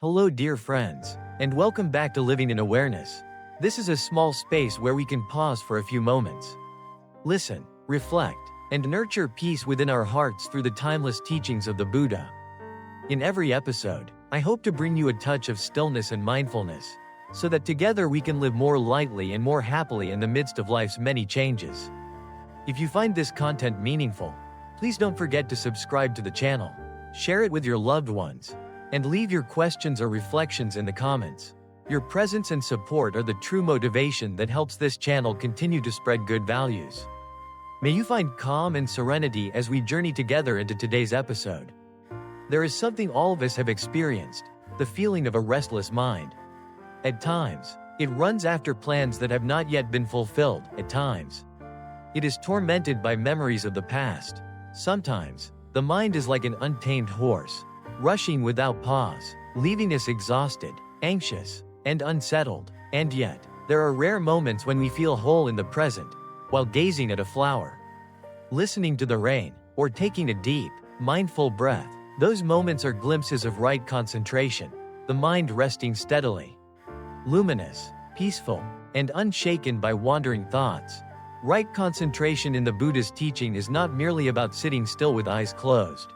Hello, dear friends, and welcome back to Living in Awareness. This is a small space where we can pause for a few moments. Listen, reflect, and nurture peace within our hearts through the timeless teachings of the Buddha. In every episode, I hope to bring you a touch of stillness and mindfulness, so that together we can live more lightly and more happily in the midst of life's many changes. If you find this content meaningful, please don't forget to subscribe to the channel, share it with your loved ones, and leave your questions or reflections in the comments. Your presence and support are the true motivation that helps this channel continue to spread good values. May you find calm and serenity as we journey together into today's episode. There is something all of us have experienced, the feeling of a restless mind. At times, it runs after plans that have not yet been fulfilled. At times, it is tormented by memories of the past. Sometimes, the mind is like an untamed horse, rushing without pause, leaving us exhausted, anxious, and unsettled. And yet, there are rare moments when we feel whole in the present, while gazing at a flower, listening to the rain, or taking a deep, mindful breath. Those moments are glimpses of right concentration, the mind resting steadily, luminous, peaceful, and unshaken by wandering thoughts. Right concentration in the Buddha's teaching is not merely about sitting still with eyes closed.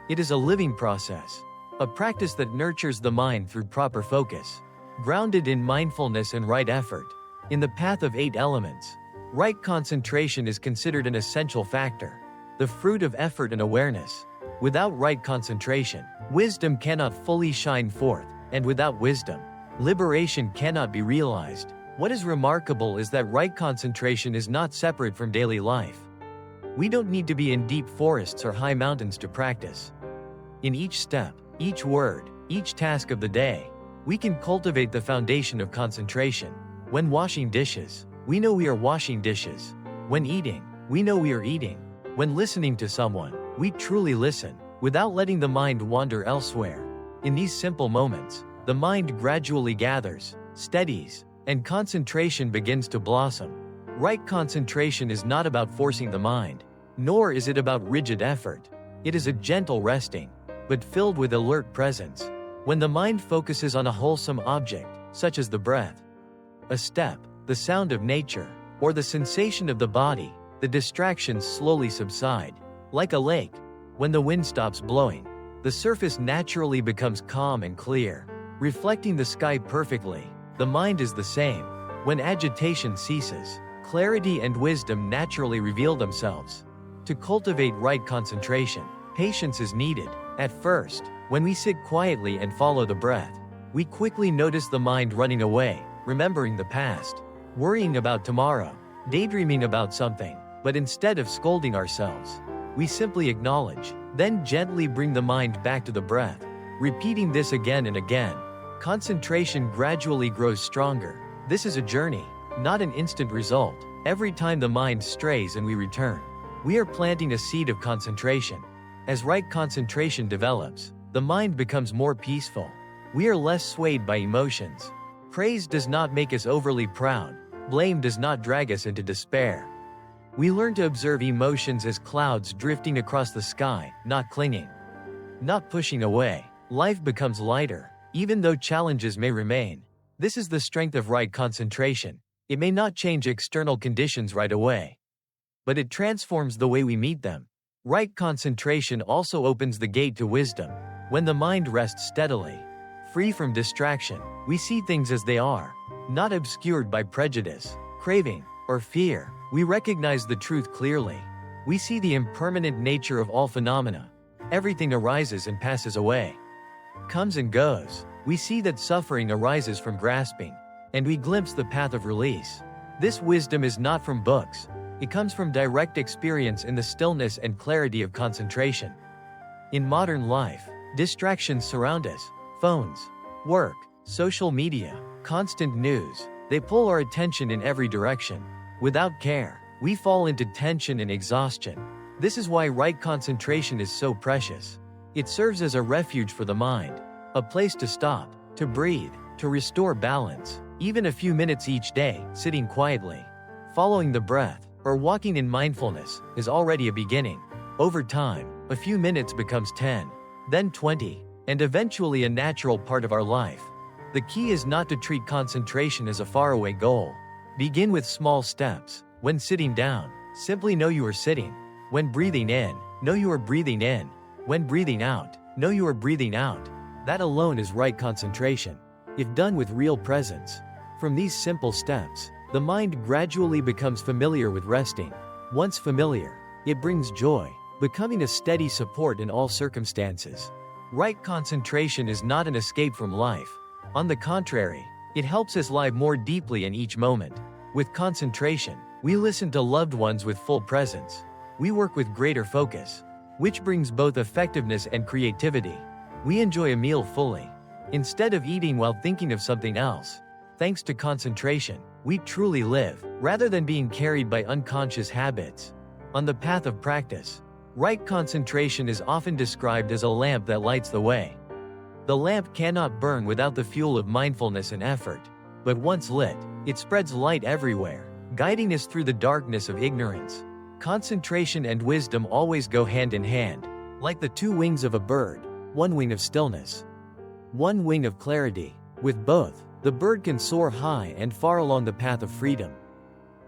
It is a living process, a practice that nurtures the mind through proper focus, grounded in mindfulness and right effort. In the path of 8 elements, right concentration is considered an essential factor, the fruit of effort and awareness. Without right concentration, wisdom cannot fully shine forth, and without wisdom, liberation cannot be realized. What is remarkable is that right concentration is not separate from daily life. We don't need to be in deep forests or high mountains to practice. In each step, each word, each task of the day, we can cultivate the foundation of concentration. When washing dishes, we know we are washing dishes. When eating, we know we are eating. When listening to someone, we truly listen, without letting the mind wander elsewhere. In these simple moments, the mind gradually gathers, steadies, and concentration begins to blossom. Right concentration is not about forcing the mind, nor is it about rigid effort. It is a gentle resting, but filled with alert presence. When the mind focuses on a wholesome object, such as the breath, a step, the sound of nature, or the sensation of the body, the distractions slowly subside. Like a lake, when the wind stops blowing, the surface naturally becomes calm and clear, reflecting the sky perfectly. The mind is the same. When agitation ceases, clarity and wisdom naturally reveal themselves. To cultivate right concentration, patience is needed. At first, when we sit quietly and follow the breath, we quickly notice the mind running away, remembering the past, worrying about tomorrow, daydreaming about something. But instead of scolding ourselves, we simply acknowledge, then gently bring the mind back to the breath. Repeating this again and again, concentration gradually grows stronger. This is a journey, not an instant result. Every time the mind strays and we return, we are planting a seed of concentration. As right concentration develops, the mind becomes more peaceful. We are less swayed by emotions. Praise does not make us overly proud. Blame does not drag us into despair. We learn to observe emotions as clouds drifting across the sky, not clinging, not pushing away. Life becomes lighter, even though challenges may remain. This is the strength of right concentration. It may not change external conditions right away, but it transforms the way we meet them. Right concentration also opens the gate to wisdom. When the mind rests steadily, free from distraction, we see things as they are, not obscured by prejudice, craving, or fear. We recognize the truth clearly. We see the impermanent nature of all phenomena. Everything arises and passes away, comes and goes. We see that suffering arises from grasping, and we glimpse the path of release. This wisdom is not from books. It comes from direct experience in the stillness and clarity of concentration. In modern life, distractions surround us. Phones, work, social media, constant news. They pull our attention in every direction. Without care, we fall into tension and exhaustion. This is why right concentration is so precious. It serves as a refuge for the mind, a place to stop, to breathe, to restore balance. Even a few minutes each day, sitting quietly, following the breath, or walking in mindfulness, is already a beginning. Over time, a few minutes becomes 10, then 20, and eventually a natural part of our life. The key is not to treat concentration as a faraway goal. Begin with small steps. When sitting down, simply know you are sitting. When breathing in, know you are breathing in. When breathing out, know you are breathing out. That alone is right concentration, if done with real presence. From these simple steps, the mind gradually becomes familiar with resting. Once familiar, it brings joy, becoming a steady support in all circumstances. Right concentration is not an escape from life. On the contrary, it helps us live more deeply in each moment. With concentration, we listen to loved ones with full presence. We work with greater focus, which brings both effectiveness and creativity. We enjoy a meal fully, instead of eating while thinking of something else. Thanks to concentration, we truly live, rather than being carried by unconscious habits. On the path of practice, right concentration is often described as a lamp that lights the way. The lamp cannot burn without the fuel of mindfulness and effort, but once lit, it spreads light everywhere, guiding us through the darkness of ignorance. Concentration and wisdom always go hand in hand, like the two wings of a bird, one wing of stillness, one wing of clarity. With both, the bird can soar high and far along the path of freedom.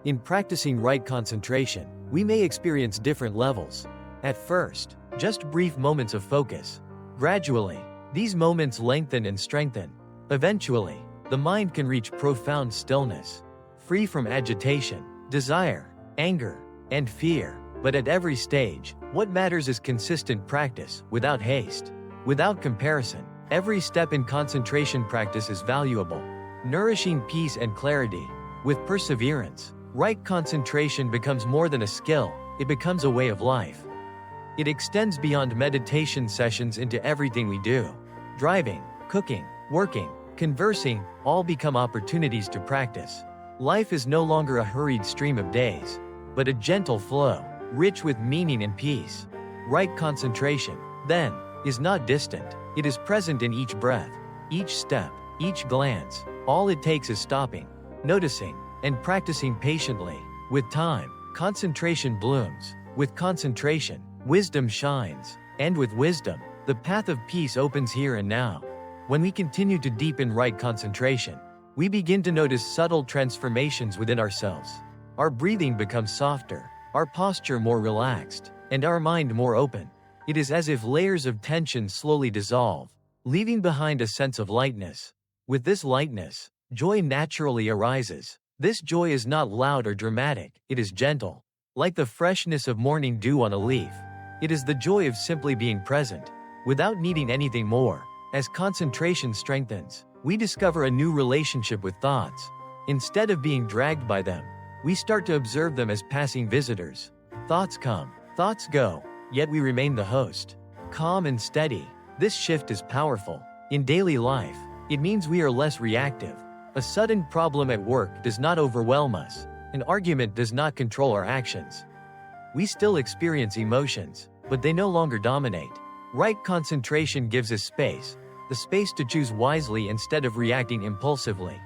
In practicing right concentration, we may experience different levels. At first, just brief moments of focus. Gradually, these moments lengthen and strengthen. Eventually, the mind can reach profound stillness, free from agitation, desire, anger, and fear. But at every stage, what matters is consistent practice, without haste, without comparison. Every step in concentration practice is valuable, nourishing peace and clarity. With perseverance, right concentration becomes more than a skill, it becomes a way of life. It extends beyond meditation sessions into everything we do. Driving, cooking, working, conversing, all become opportunities to practice. Life is no longer a hurried stream of days, but a gentle flow, rich with meaning and peace. Right concentration, then, is not distant. It is present in each breath, each step, each glance. All it takes is stopping, noticing, and practicing patiently. With time, concentration blooms. With concentration, wisdom shines. And with wisdom, the path of peace opens here and now. When we continue to deepen right concentration, we begin to notice subtle transformations within ourselves. Our breathing becomes softer, our posture more relaxed, and our mind more open. It is as if layers of tension slowly dissolve, leaving behind a sense of lightness. With this lightness, joy naturally arises. This joy is not loud or dramatic, it is gentle, like the freshness of morning dew on a leaf. It is the joy of simply being present, without needing anything more. As concentration strengthens, we discover a new relationship with thoughts. Instead of being dragged by them, we start to observe them as passing visitors. Thoughts come, thoughts go, yet we remain the host. Calm and steady, this shift is powerful. In daily life, it means we are less reactive. A sudden problem at work does not overwhelm us. An argument does not control our actions. We still experience emotions, but they no longer dominate. Right concentration gives us space, the space to choose wisely instead of reacting impulsively.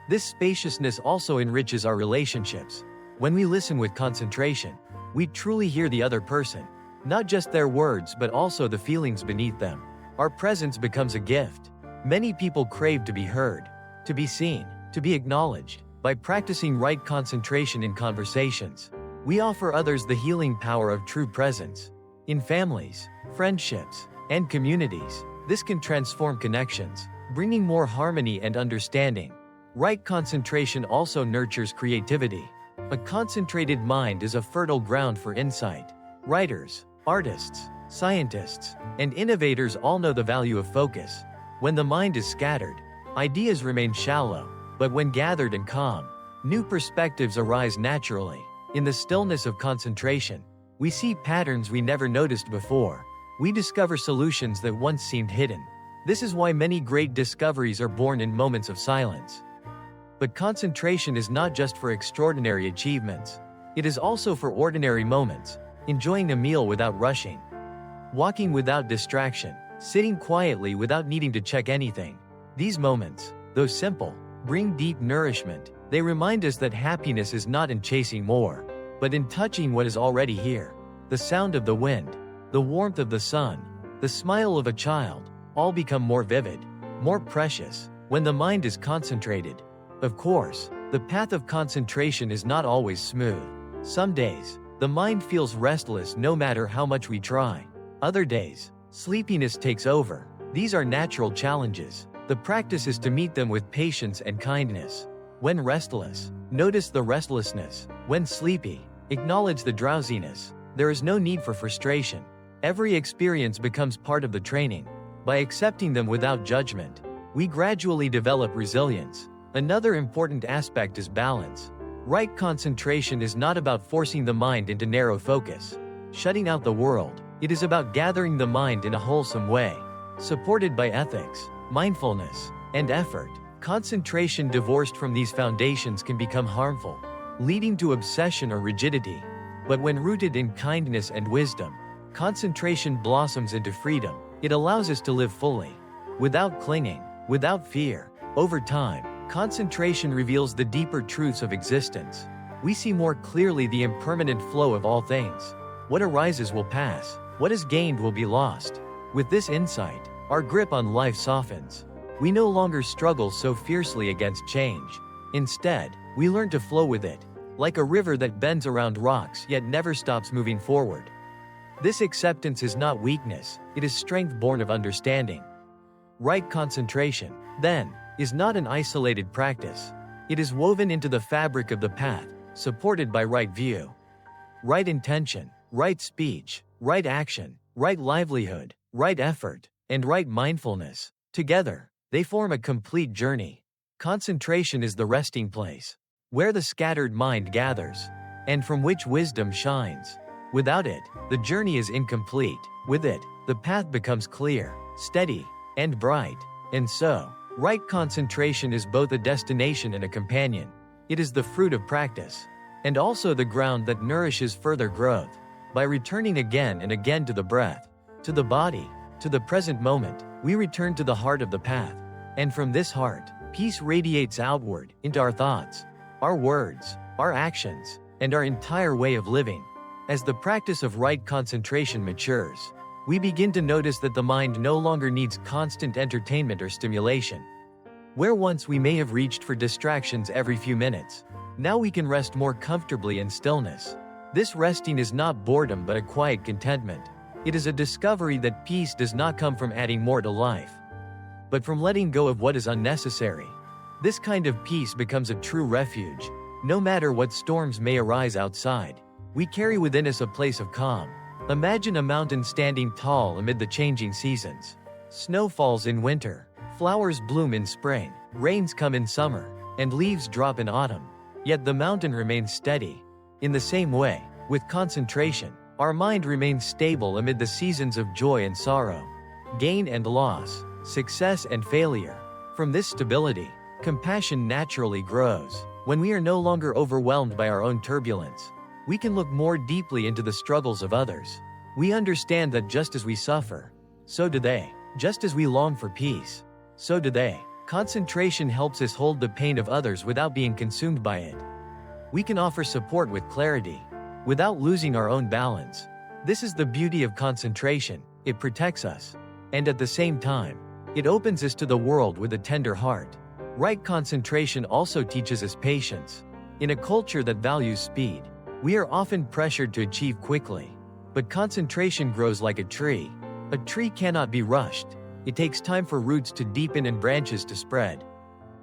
This spaciousness also enriches our relationships. When we listen with concentration, we truly hear the other person, not just their words but also the feelings beneath them. Our presence becomes a gift. Many people crave to be heard, to be seen, to be acknowledged. By practicing right concentration in conversations, we offer others the healing power of true presence. In families, friendships, and communities, this can transform connections, bringing more harmony and understanding. Right concentration also nurtures creativity. A concentrated mind is a fertile ground for insight. Writers, artists, scientists, and innovators all know the value of focus. When the mind is scattered, ideas remain shallow, but when gathered and calm, new perspectives arise naturally. In the stillness of concentration, we see patterns we never noticed before. We discover solutions that once seemed hidden. This is why many great discoveries are born in moments of silence. But concentration is not just for extraordinary achievements. It is also for ordinary moments, enjoying a meal without rushing, walking without distraction, sitting quietly without needing to check anything. These moments, though simple, bring deep nourishment. They remind us that happiness is not in chasing more, but in touching what is already here. The sound of the wind, the warmth of the sun, the smile of a child, all become more vivid, more precious, when the mind is concentrated. Of course, the path of concentration is not always smooth. Some days, the mind feels restless no matter how much we try. Other days, sleepiness takes over. These are natural challenges. The practice is to meet them with patience and kindness. When restless, notice the restlessness. When sleepy, acknowledge the drowsiness. There is no need for frustration. Every experience becomes part of the training. By accepting them without judgment, we gradually develop resilience. Another important aspect is balance. Right concentration is not about forcing the mind into narrow focus, shutting out the world. It is about gathering the mind in a wholesome way, supported by ethics, mindfulness, and effort. Concentration divorced from these foundations can become harmful, leading to obsession or rigidity. But when rooted in kindness and wisdom, concentration blossoms into freedom. It allows us to live fully, without clinging, without fear. Over time, concentration reveals the deeper truths of existence. We see more clearly the impermanent flow of all things. What arises will pass. What is gained will be lost. With this insight, our grip on life softens. We no longer struggle so fiercely against change. Instead, we learn to flow with it, like a river that bends around rocks yet never stops moving forward. This acceptance is not weakness, it is strength born of understanding. Right concentration, then, is not an isolated practice. It is woven into the fabric of the path, supported by right view, right intention, right speech, right action, right livelihood, right effort, and right mindfulness. Together, they form a complete journey. Concentration is the resting place, where the scattered mind gathers, and from which wisdom shines. Without it, the journey is incomplete. With it, the path becomes clear, steady, and bright. And so, right concentration is both a destination and a companion. It is the fruit of practice, and also the ground that nourishes further growth. By returning again and again to the breath, to the body, to the present moment, we return to the heart of the path. And from this heart, peace radiates outward into our thoughts, our words, our actions, and our entire way of living. As the practice of right concentration matures, we begin to notice that the mind no longer needs constant entertainment or stimulation. Where once we may have reached for distractions every few minutes, now we can rest more comfortably in stillness. This resting is not boredom but a quiet contentment. It is a discovery that peace does not come from adding more to life, but from letting go of what is unnecessary. This kind of peace becomes a true refuge. No matter what storms may arise outside, we carry within us a place of calm. Imagine a mountain standing tall amid the changing seasons. Snow falls in winter, flowers bloom in spring, rains come in summer, and leaves drop in autumn. Yet the mountain remains steady. In the same way, with concentration, our mind remains stable amid the seasons of joy and sorrow, gain and loss, success and failure. From this stability, compassion naturally grows. When we are no longer overwhelmed by our own turbulence, we can look more deeply into the struggles of others. We understand that just as we suffer, so do they. Just as we long for peace, so do they. Concentration helps us hold the pain of others without being consumed by it. We can offer support with clarity, without losing our own balance. This is the beauty of concentration. It protects us, and at the same time, it opens us to the world with a tender heart. Right concentration also teaches us patience. In a culture that values speed, we are often pressured to achieve quickly. But concentration grows like a tree. A tree cannot be rushed. It takes time for roots to deepen and branches to spread.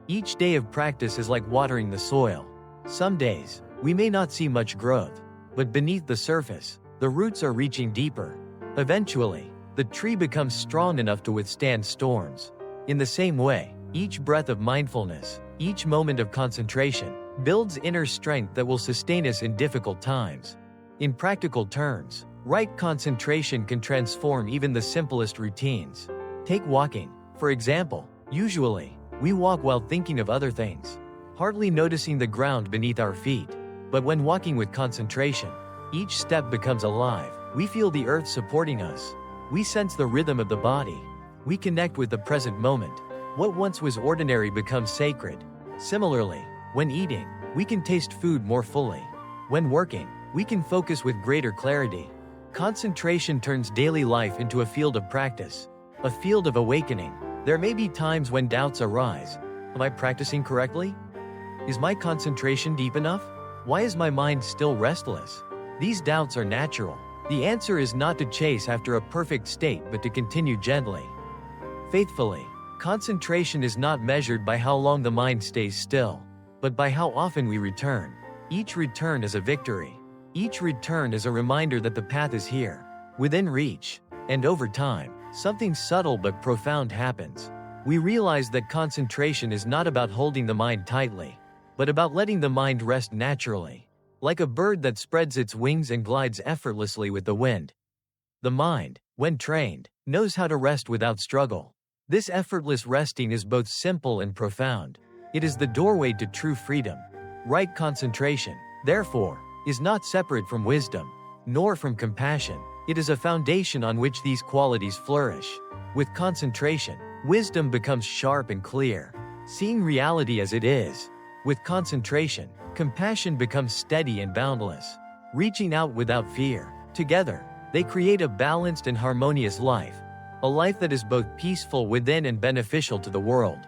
Each day of practice is like watering the soil. Some days, we may not see much growth, but beneath the surface, the roots are reaching deeper. Eventually, the tree becomes strong enough to withstand storms. In the same way, each breath of mindfulness, each moment of concentration, builds inner strength that will sustain us in difficult times. In practical terms, right concentration can transform even the simplest routines. Take walking, for example. Usually, we walk while thinking of other things, hardly noticing the ground beneath our feet. But when walking with concentration, each step becomes alive. We feel the earth supporting us. We sense the rhythm of the body. We connect with the present moment. What once was ordinary becomes sacred. Similarly, when eating, we can taste food more fully. When working, we can focus with greater clarity. Concentration turns daily life into a field of practice. a field of awakening. There may be times when doubts arise. Am I practicing correctly? Is my concentration deep enough? Why is my mind still restless? These doubts are natural. The answer is not to chase after a perfect state but to continue gently, faithfully. Concentration is not measured by how long the mind stays still, but by how often we return. Each return is a victory. Each return is a reminder that the path is here, within reach. And over time, something subtle but profound happens. We realize that concentration is not about holding the mind tightly, but about letting the mind rest naturally, like a bird that spreads its wings and glides effortlessly with the wind. The mind, when trained, knows how to rest without struggle. This effortless resting is both simple and profound. It is the doorway to true freedom. Right concentration, therefore, is not separate from wisdom, nor from compassion. It is a foundation on which these qualities flourish. With concentration, wisdom becomes sharp and clear, seeing reality as it is. With concentration, compassion becomes steady and boundless, reaching out without fear. Together, they create a balanced and harmonious life, a life that is both peaceful within and beneficial to the world.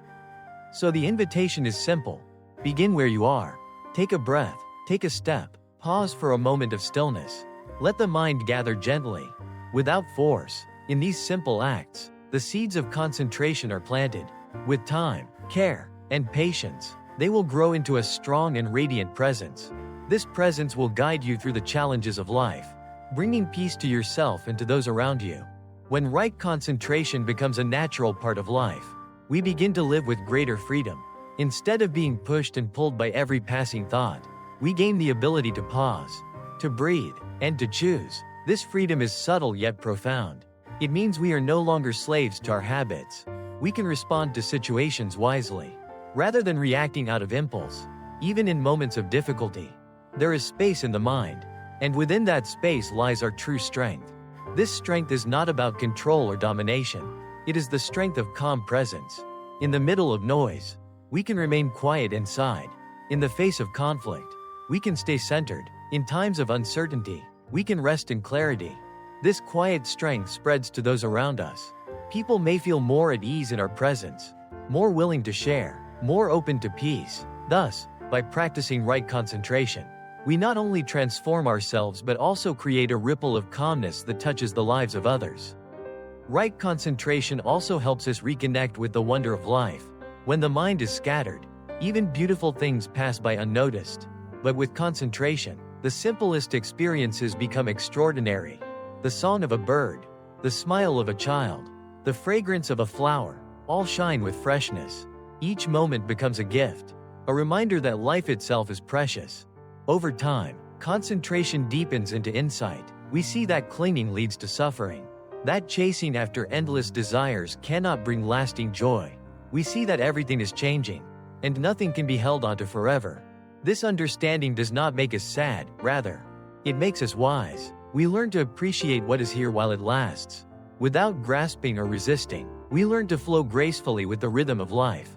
So the invitation is simple. Begin where you are. Take a breath, take a step, pause for a moment of stillness. Let the mind gather gently, without force. In these simple acts, the seeds of concentration are planted. With time, care, and patience, they will grow into a strong and radiant presence. This presence will guide you through the challenges of life, bringing peace to yourself and to those around you. When right concentration becomes a natural part of life, we begin to live with greater freedom. Instead of being pushed and pulled by every passing thought, we gain the ability to pause, to breathe, and to choose. This freedom is subtle yet profound. It means we are no longer slaves to our habits. We can respond to situations wisely, rather than reacting out of impulse. Even in moments of difficulty, there is space in the mind, and within that space lies our true strength. This strength is not about control or domination. It is the strength of calm presence. In the middle of noise, we can remain quiet inside. In the face of conflict, we can stay centered. In times of uncertainty, we can rest in clarity. This quiet strength spreads to those around us. People may feel more at ease in our presence, more willing to share, more open to peace. Thus, by practicing right concentration, we not only transform ourselves but also create a ripple of calmness that touches the lives of others. Right concentration also helps us reconnect with the wonder of life. When the mind is scattered, even beautiful things pass by unnoticed. But with concentration, the simplest experiences become extraordinary. The song of a bird, the smile of a child, the fragrance of a flower, all shine with freshness. Each moment becomes a gift, a reminder that life itself is precious. Over time, concentration deepens into insight. We see that clinging leads to suffering, that chasing after endless desires cannot bring lasting joy. We see that everything is changing, and nothing can be held onto forever. This understanding does not make us sad, rather, it makes us wise. We learn to appreciate what is here while it lasts. Without grasping or resisting, we learn to flow gracefully with the rhythm of life.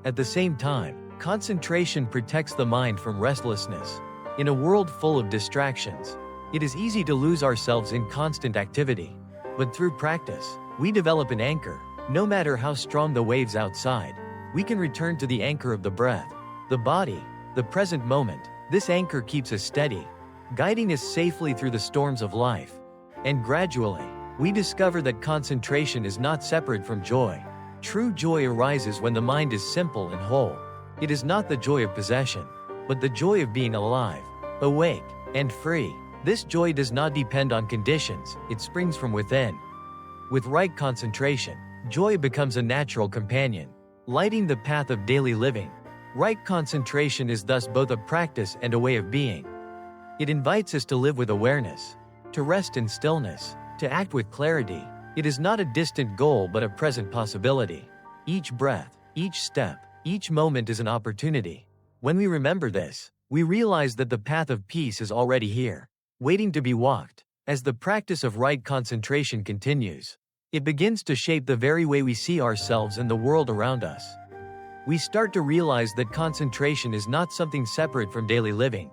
At the same time, concentration protects the mind from restlessness. In a world full of distractions, it is easy to lose ourselves in constant activity. But through practice, we develop an anchor. No matter how strong the waves outside, we can return to the anchor of the breath, the body, the present moment. This anchor keeps us steady, guiding us safely through the storms of life. And gradually, we discover that concentration is not separate from joy. True joy arises when the mind is simple and whole. It is not the joy of possession, but the joy of being alive, awake, and free. This joy does not depend on conditions, it springs from within. With right concentration, joy becomes a natural companion, lighting the path of daily living. Right concentration is thus both a practice and a way of being. It invites us to live with awareness, to rest in stillness, to act with clarity. It is not a distant goal but a present possibility. Each breath, each step, each moment is an opportunity. When we remember this, we realize that the path of peace is already here, waiting to be walked. As the practice of right concentration continues, it begins to shape the very way we see ourselves and the world around us. We start to realize that concentration is not something separate from daily living,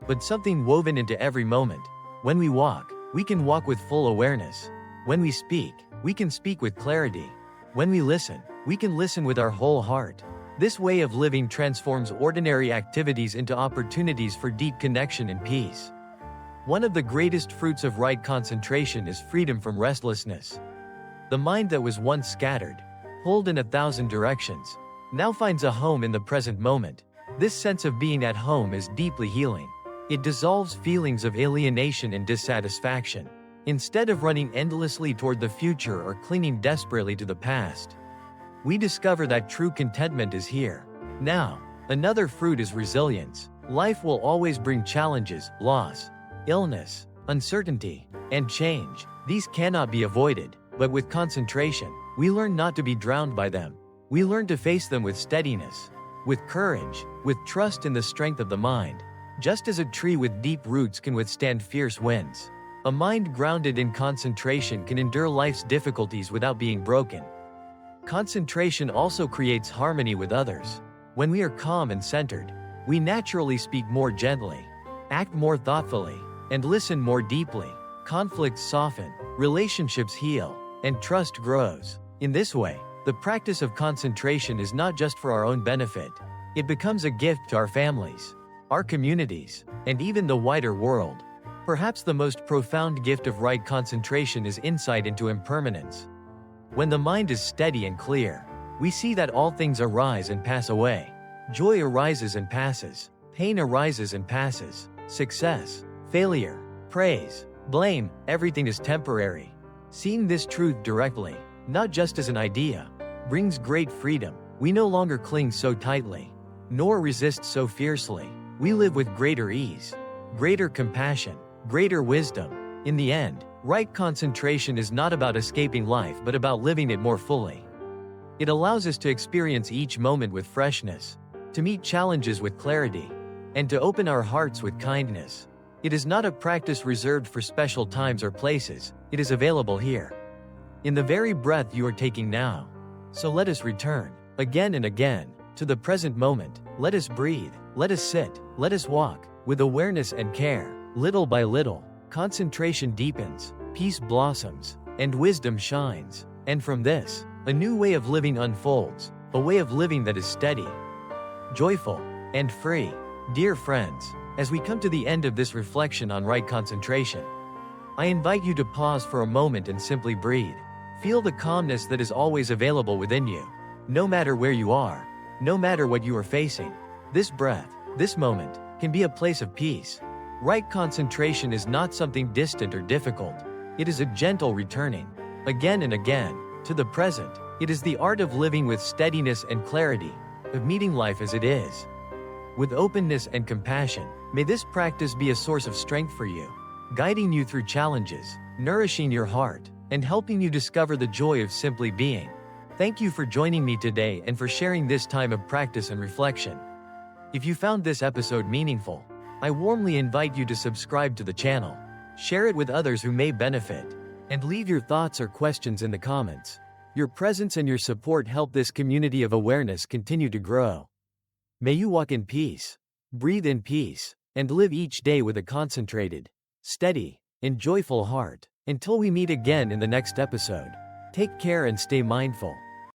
but something woven into every moment. When we walk, we can walk with full awareness. When we speak, we can speak with clarity. When we listen, we can listen with our whole heart. This way of living transforms ordinary activities into opportunities for deep connection and peace. One of the greatest fruits of right concentration is freedom from restlessness. The mind that was once scattered, pulled in 1,000 directions, now finds a home in the present moment. This sense of being at home is deeply healing. It dissolves feelings of alienation and dissatisfaction. Instead of running endlessly toward the future or clinging desperately to the past, we discover that true contentment is here, now. Another fruit is resilience. Life will always bring challenges, loss, illness, uncertainty, and change. These cannot be avoided, but with concentration, we learn not to be drowned by them. We learn to face them with steadiness, with courage, with trust in the strength of the mind. Just as a tree with deep roots can withstand fierce winds, a mind grounded in concentration can endure life's difficulties without being broken. Concentration also creates harmony with others. When we are calm and centered, we naturally speak more gently, act more thoughtfully, and listen more deeply. Conflicts soften, relationships heal, and trust grows. In this way, the practice of concentration is not just for our own benefit. It becomes a gift to our families, our communities, and even the wider world. Perhaps the most profound gift of right concentration is insight into impermanence. When the mind is steady and clear, we see that all things arise and pass away. Joy arises and passes. Pain arises and passes. Success, failure, praise, blame, everything is temporary. Seeing this truth directly, not just as an idea, brings great freedom. We no longer cling so tightly, nor resist so fiercely. We live with greater ease, greater compassion, greater wisdom. In the end, right concentration is not about escaping life but about living it more fully. It allows us to experience each moment with freshness, to meet challenges with clarity, and to open our hearts with kindness. It is not a practice reserved for special times or places. It is available here, in the very breath you are taking now. So let us return, again and again, to the present moment. Let us breathe, let us sit, let us walk, with awareness and care. Little by little, concentration deepens, peace blossoms, and wisdom shines. And from this, a new way of living unfolds, a way of living that is steady, joyful, and free. Dear friends, as we come to the end of this reflection on right concentration, I invite you to pause for a moment and simply breathe. Feel the calmness that is always available within you. No matter where you are, no matter what you are facing, this breath, this moment, can be a place of peace. Right concentration is not something distant or difficult. It is a gentle returning, again and again, to the present. It is the art of living with steadiness and clarity, of meeting life as it is, with openness and compassion. May this practice be a source of strength for you, guiding you through challenges, nourishing your heart, and helping you discover the joy of simply being. Thank you for joining me today and for sharing this time of practice and reflection. If you found this episode meaningful, I warmly invite you to subscribe to the channel, share it with others who may benefit, and leave your thoughts or questions in the comments. Your presence and your support help this community of awareness continue to grow. May you walk in peace, breathe in peace, and live each day with a concentrated, steady, and joyful heart. Until we meet again in the next episode, take care and stay mindful.